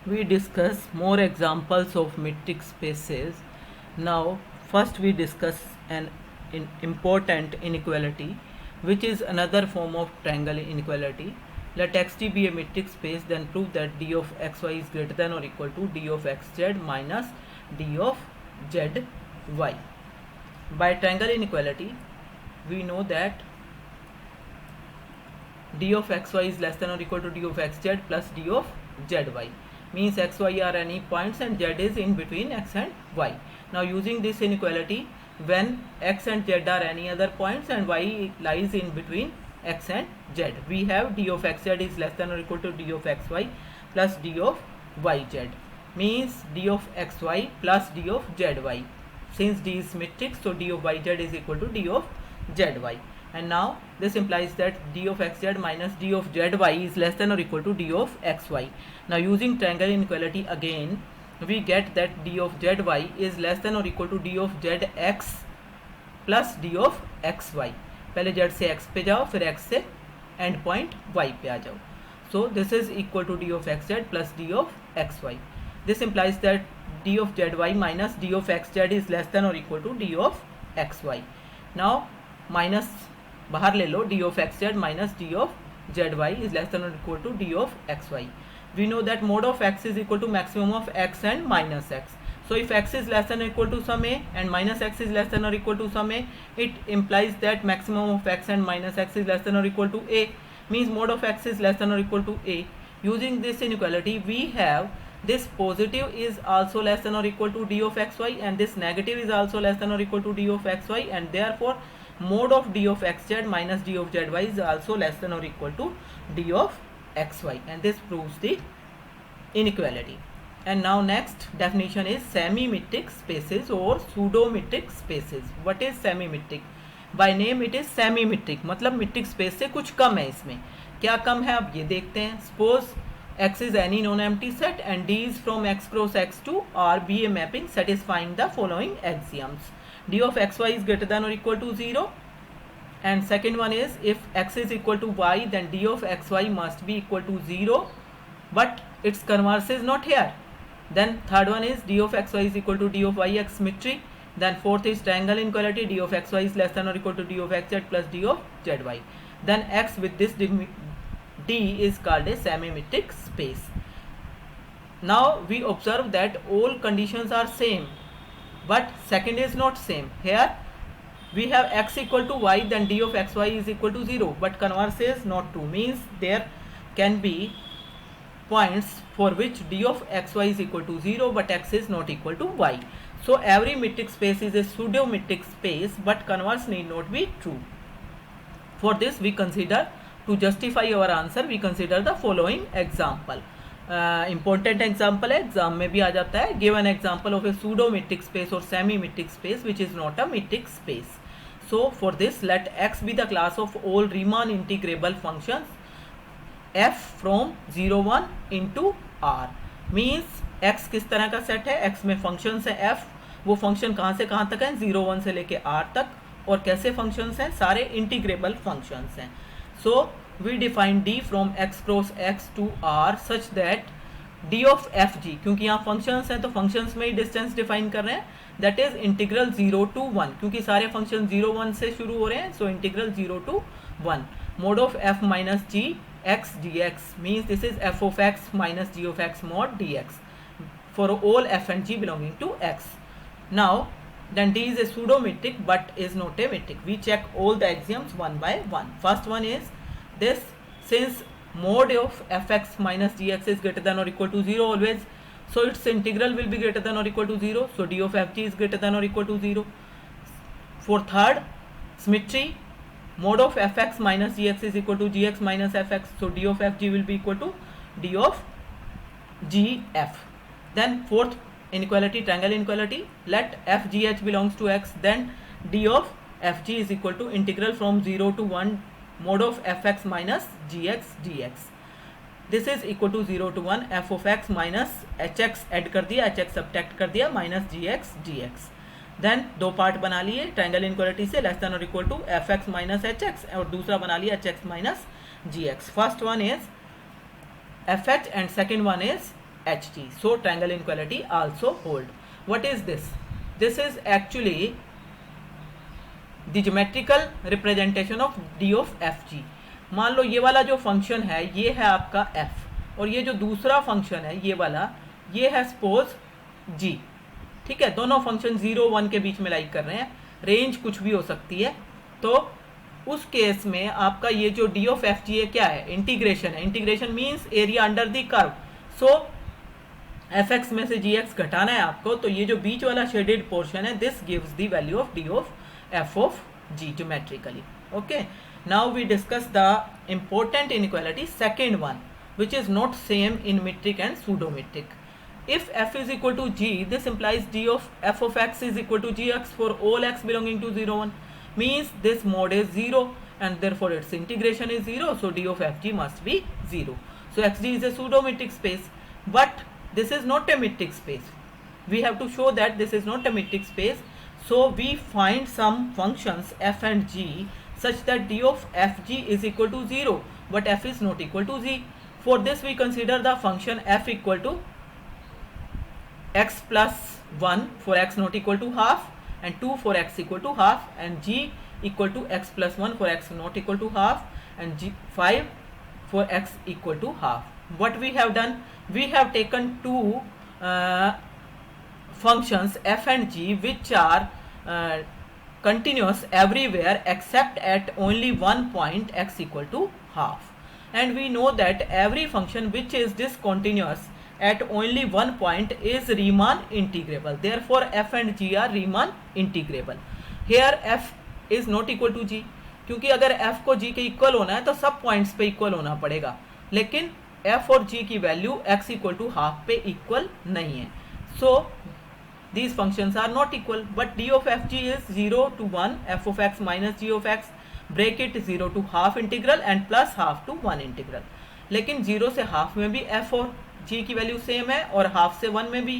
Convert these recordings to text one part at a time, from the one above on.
we discuss more examples of metric spaces. Now, first we discuss an important inequality, which is another form of triangle inequality. Let xt be a metric space, then prove that d of xy is greater than or equal to d of xz minus d of zy. By triangle inequality, we know that d of xy is less than or equal to d of xz plus d of zy, means xy are any points and z is in between x and y. Now using this inequality, when x and z are any other points and y lies in between x and z, we have d of xz is less than or equal to d of xy plus d of yz, means d of xy plus d of zy. Since d is metric, so d of yz is equal to d of zy. And now this implies that d of xz minus d of zy is less than or equal to d of xy. Now using triangle inequality again, we get that d of zy is less than or equal to d of zx plus d of xy. पहले z से x पे जाओ, फिर x से and point y पे आ जाओ. So this is equal to d of xz plus d of xy. This implies that d of zy minus d of xz is less than or equal to d of xy. Now minus बाहर ले लो, d of xz minus d of zy is less than or equal to d of xy. We know that mod of x is equal to maximum of x and minus x. So if x is less than or equal to some a and minus x is less than or equal to some a, it implies that maximum of x and minus x is less than or equal to a, means mod of x is less than or equal to a. Using this inequality, we have this positive is also less than or equal to d of xy and this negative is also less than or equal to d of xy, and therefore mod of d of xz minus d of zy is also less than or equal to d of xy, and this proves the inequality. And now next definition is semi-metric spaces or pseudo-metric spaces. What is semi-metric? By name it is semi-metric, मतलब metric space से कुछ कम है. इसमें क्या कम है अब ये देखते हैं. Suppose x is any non-empty set and d is from x cross x to R be a mapping satisfying the following axioms. D of xy is greater than or equal to 0, and second one is if x is equal to y, then d of xy must be equal to 0, but its converse is not here. Then third one is d of xy is equal to d of yx symmetry. Then fourth is triangle inequality, d of xy is less than or equal to d of xz plus d of zy. Then x with this d is called a semi-metric space. Now we observe that all conditions are same, but second is not same. Here we have x equal to y, then d of xy is equal to 0, but converse is not true, means there can be points for which d of xy is equal to 0 but x is not equal to y. So every metric space is a pseudo metric space, but converse need not be true. For this we consider, to justify our answer, we consider the following example. Important example है, exam में भी आ जाता है. Give an example of a pseudo metric space or semi metric space which is not a metric space. So for this, let x be the class of all Riemann integrable functions f from 0 1 into r. Means x किस तरह का set है, x में functions है f, वो function कहाँ से कहाँ तक है, 0 1 से लेके r तक, और कैसे फंक्शंस हैं, सारे इंटीग्रेबल फंक्शंस हैं. So we define d from x cross x to r such that d of F G, क्योंकि यहाँ फंक्शंस हैं तो फंक्शंस में ही डिस्टेंस डिफाइन कर रहे हैं, दैट इज इंटीग्रल 0 टू 1, क्योंकि सारे फंक्शन 0 1 से शुरू हो रहे हैं, so integral 0 to 1. Mod of f minus G x dx means this is f of x minus g of x mod dx for all f and g belonging to x. Now then d is a pseudo metric but is not a metric. We check all the axioms one by one. First one is this, since mod of fx minus gx is greater than or equal to 0 always, so its integral will be greater than or equal to 0, so d of fg is greater than or equal to 0. For third, symmetry, mod of fx minus gx is equal to gx minus fx, so d of fg will be equal to d of gf. Then fourth inequality, triangle inequality, let f gh belongs to x, then d of fg is equal to integral from 0 to 1 mod of fx minus gx dx. This is equal to 0 to 1 f of x minus hx add कर दिया, hx subtract कर दिया, minus gx dx. Then दो part बना लिए triangle inequality से, less than और equal to F X minus H X, और दूसरा बना लिया H X minus G X. First one is F H and second one is HG. So triangle inequality also hold. What is this? This is actually the geometrical representation of D of FG. मान लो ये वाला जो function है ये है आपका f, और ये जो दूसरा फंक्शन है ये वाला ये है सपोज g. ठीक है, दोनों फंक्शन 0 1 के बीच में लाइक कर रहे हैं, रेंज कुछ भी हो सकती है. तो उस केस में आपका ये जो डी ऑफ एफ जी है क्या है, इंटीग्रेशन है. Integration means area under the curve. So F x में से जी एक्स घटाना है आपको, तो ये जो बीच वाला शेडेड पोर्शन है this gives the value of D of F of G geometrically. Okay, now we discuss the important inequality, second one, which is not same in metric and pseudometric. If f is equal to g, this implies d of f of x is equal to gx for all x belonging to 0 1, means this mode is 0 and therefore its integration is 0, so d of fg must be 0. So xg is a pseudometric space, but this is not a metric space. We have to show that this is not a metric space, so we find some functions f and g such that d of fg is equal to 0 but f is not equal to g. For this we consider the function f equal to x plus 1 for x not equal to half, and 2 for x equal to half, and g equal to x plus 1 for x not equal to half, and g 5 for x equal to half. What we have done, we have taken two functions f and g which are continuous everywhere except at only one point x equal to half, and we know that every function which is discontinuous at only one point is Riemann integrable. Therefore f and g are Riemann integrable. Here f is not equal to g, क्योंकि अगर f को g के equal होना है तो सब points पे equal होना पड़ेगा, लेकिन f और g की value x equal to half पे इक्वल नहीं है. सो these functions are not equal, but d of fg is 0 to 1 f of x minus g of x, break it 0 to half integral and plus half to 1 integral. लेकिन 0 से half में भी f और g की value same है और half से 1 में भी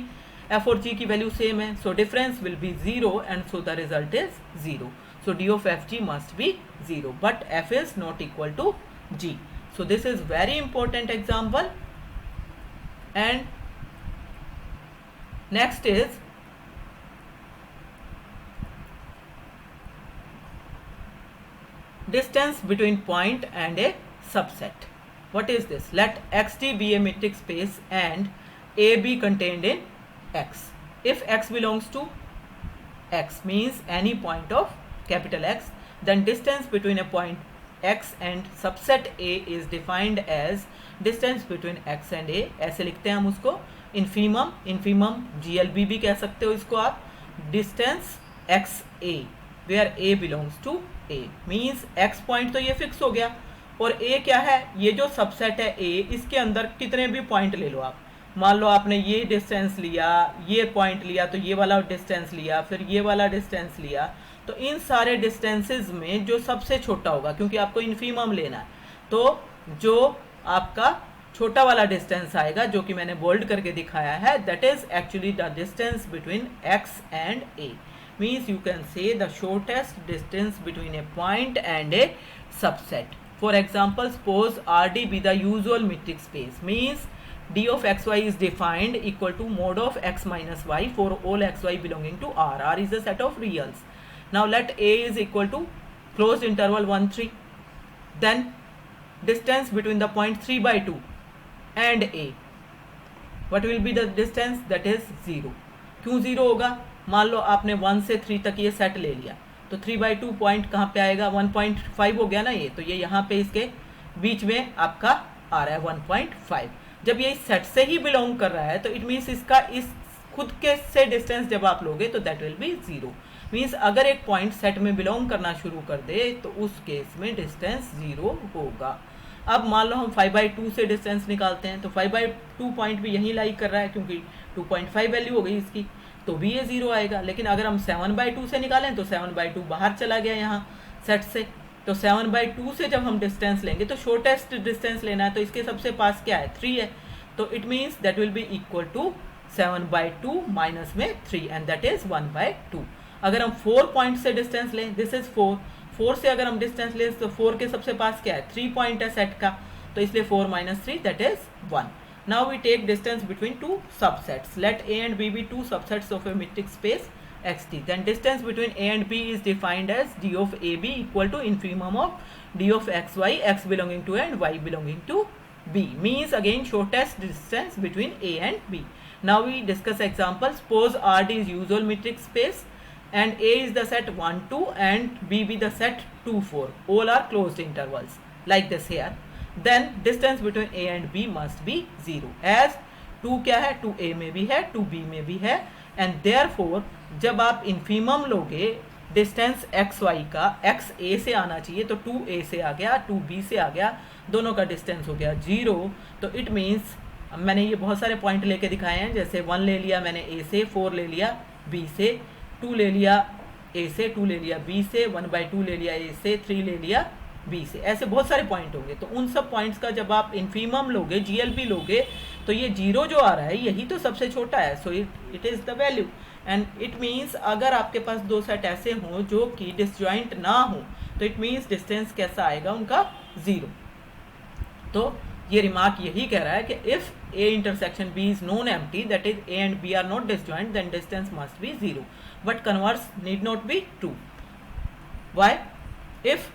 f और g की वैल्यू सेम है, so difference will be 0 and so the result is 0. So d of fg must be 0, but f is not equal to g. So this is very important example. And next is distance between point and a subset. What is this? Let xd be a metric space and a be contained in x. If x belongs to x means any point of capital X, then distance between a point x and subset a is defined as distance between x and a. ऐसे लिखते हैं हम उसको, infimum GLB भी कह सकते हो इसको आप, distance x a where a belongs to a means x point तो ये फिक्स हो गया, और a क्या है, ये जो सबसेट है a, इसके अंदर कितने भी पॉइंट ले लो आप. मान लो आपने ये डिस्टेंस लिया, ये पॉइंट लिया, तो ये वाला डिस्टेंस लिया, फिर ये वाला डिस्टेंस लिया, तो इन सारे डिस्टेंसेस में जो सबसे छोटा होगा, क्योंकि आपको इन्फीमम लेना है, तो जो आपका छोटा वाला डिस्टेंस आएगा जो कि मैंने बोल्ड करके दिखाया है, that is actually the distance between x and a. Means you can say the shortest distance between a point and a subset. For example, suppose Rd be the usual metric space, means d of xy is defined equal to mod of x minus y for all xy belonging to R. R is a set of reals. Now let a is equal to closed interval 1 3. Then distance between the point 3 by 2 and a. What will be the distance? That is 0. क्यों 0 होगा? मान लो आपने 1 से 3 तक ये set ले लिया, तो 3/2 पॉइंट कहाँ पे आएगा, 1.5 हो गया ना ये, तो ये यहाँ पे इसके बीच में आपका आ रहा है 1.5. जब ये इस सेट से ही बिलोंग कर रहा है तो इट मीन्स इसका इस खुद के से डिस्टेंस जब आप लोगे तो दैट विल बी 0. मीन्स अगर एक पॉइंट सेट में बिलोंग करना शुरू कर दे तो उस केस में डिस्टेंस 0 होगा. अब मान लो हम 5/2 से डिस्टेंस निकालते हैं, तो 5/2 पॉइंट भी यहीं लाई कर रहा है क्योंकि 2.5 वैल्यू हो गई इसकी, तो भी ये 0 आएगा. लेकिन अगर हम 7/2 से निकालें तो 7/2 बाहर चला गया यहाँ सेट से, तो 7/2 से जब हम डिस्टेंस लेंगे तो शॉर्टेस्ट डिस्टेंस लेना है, तो इसके सबसे पास क्या है 3 है, तो it means that will be equal to 7/2 minus में 3 एंड दैट इज 1/2. अगर हम 4 पॉइंट से डिस्टेंस लें, दिस इज 4 से अगर हम डिस्टेंस लें तो 4 के सबसे पास क्या है 3 पॉइंट है सेट का, तो इसलिए 4 - 3 that is 1. Now we take distance between two subsets. Let A and B be two subsets of a metric space xt. Then distance between A and B is defined as d of AB equal to infimum of d of xy, x belonging to A and y belonging to B. Means again shortest distance between A and B. Now we discuss examples. Suppose Rd is usual metric space and A is the set 1 2 and B be the set 2 4. All are closed intervals like this here. Then distance between A and B must be 0 as 2 क्या है, 2A में भी है 2B में भी है, and therefore जब आप infimum लोगे डिस्टेंस एक्स वाई का, एक्स ए से आना चाहिए तो 2A से आ गया 2B से आ गया, दोनों का डिस्टेंस हो गया 0. तो इट मीन्स मैंने ये बहुत सारे पॉइंट लेके दिखाए हैं, जैसे 1 ले लिया मैंने A से, 4 ले लिया B से, 2 ले लिया A से, 2 ले लिया B से, 1/2 ले लिया A से, 3 ले लिया B से. ऐसे बहुत सारे पॉइंट होंगे. तो उन सब पॉइंट्स का जब आप इन्फीमम लोगे, GLB लोगे, तो ये 0 जो आ रहा है यही तो सबसे छोटा है. So it is the value. And it means अगर आपके पास दो सेट ऐसे हों जो कि डिसजॉइंट ना हो तो इट मीन्स डिस्टेंस कैसा आएगा उनका 0. तो ये रिमार्क यही कह रहा है कि if A intersection B is known empty, that is A and B are not disjoint, then distance must be 0. But converse need not be true. Why? If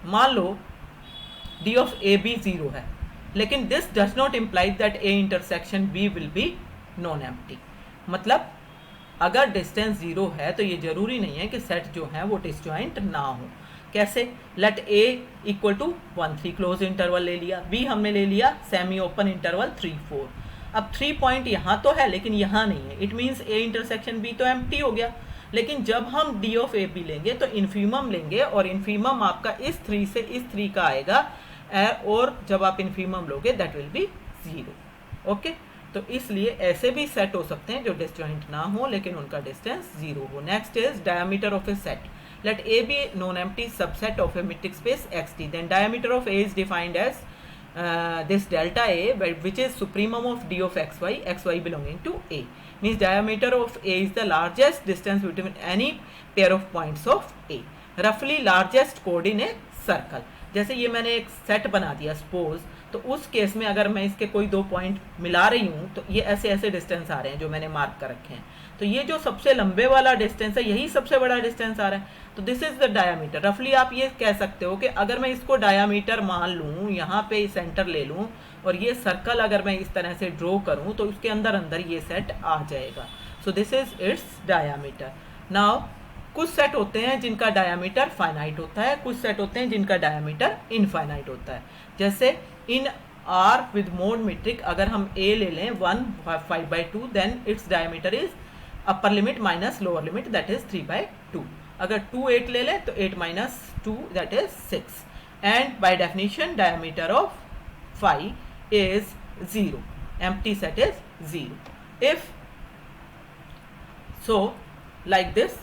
मान लो d of AB 0 है, लेकिन this does not imply that A intersection B will be non empty. मतलब अगर distance 0 है तो ये जरूरी नहीं है कि सेट जो है वो डिसजॉइंट ना हो. कैसे? Let A equal to 1 3 closed interval ले लिया, B हमने ले लिया सेमी ओपन इंटरवल 3 4. अब 3 पॉइंट यहाँ तो है लेकिन यहाँ नहीं है. It means A intersection B तो एम्प्टी हो गया. लेकिन जब हम D ऑफ AB लेंगे तो इन्फीमम लेंगे और इन्फीमम आपका इस 3 से इस 3 का आएगा, और जब आप इन्फीमम लोगे दैट विल बी 0. ओके, तो इसलिए ऐसे भी सेट हो सकते हैं जो डिसजॉइंट ना हो लेकिन उनका डिस्टेंस 0 हो. Next is diameter of A set. Let A be non empty subset of a metric space xt. Then diameter of A is defined as this delta A, which is supremum of d of xy belonging to A. Means diameter of A is the largest distance between any pair of points of A. Roughly largest chord in a circle. जैसे ये मैंने एक set बना दिया suppose, तो उस case में अगर मैं इसके कोई दो पॉइंट मिला रही हूँ तो ये ऐसे ऐसे डिस्टेंस आ रहे हैं जो मैंने मार्क कर रखे हैं. तो ये जो सबसे लंबे वाला डिस्टेंस है यही सबसे बड़ा डिस्टेंस आ रहा है. तो दिस इज द डायामीटर. रफली आप ये कह सकते हो कि अगर मैं इसको डायामीटर मान लूँ, यहाँ पे सेंटर ले लूँ और ये सर्कल अगर मैं इस तरह से ड्रॉ करूँ तो उसके अंदर अंदर ये सेट आ जाएगा. So this is it's diameter. Now कुछ सेट होते हैं जिनका डायामीटर फाइनाइट होता है, कुछ सेट होते हैं जिनका डायामीटर इनफाइनाइट होता है. जैसे in R with mod metric अगर हम A ले लें 1 5/2, then it's diameter is upper limit minus lower limit that is 3/2. अगर 2 8 ले लें तो 8 minus 2 that is 6. And by definition diameter of phi is 0. Empty set is 0. If so, like this